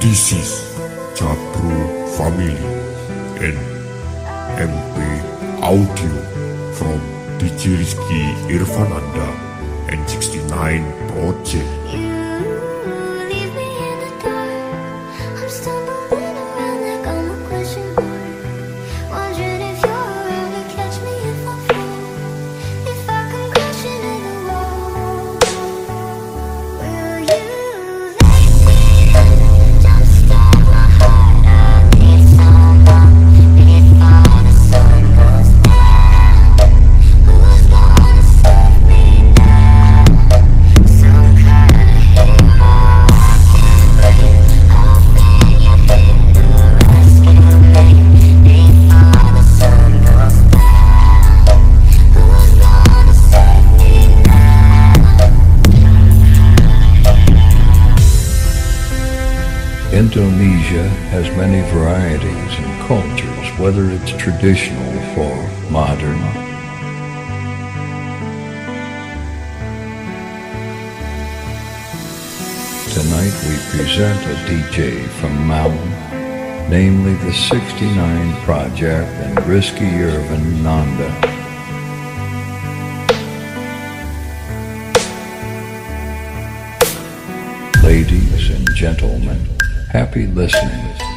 This is Japru Family and MP Audio from DJ Rizky Irfananda and 69 Project. Indonesia has many varieties and cultures, whether it's traditional or modern. Tonight we present a DJ from Malam, namely the 69 Project and Rizky Irfananda. Ladies and gentlemen, happy listening.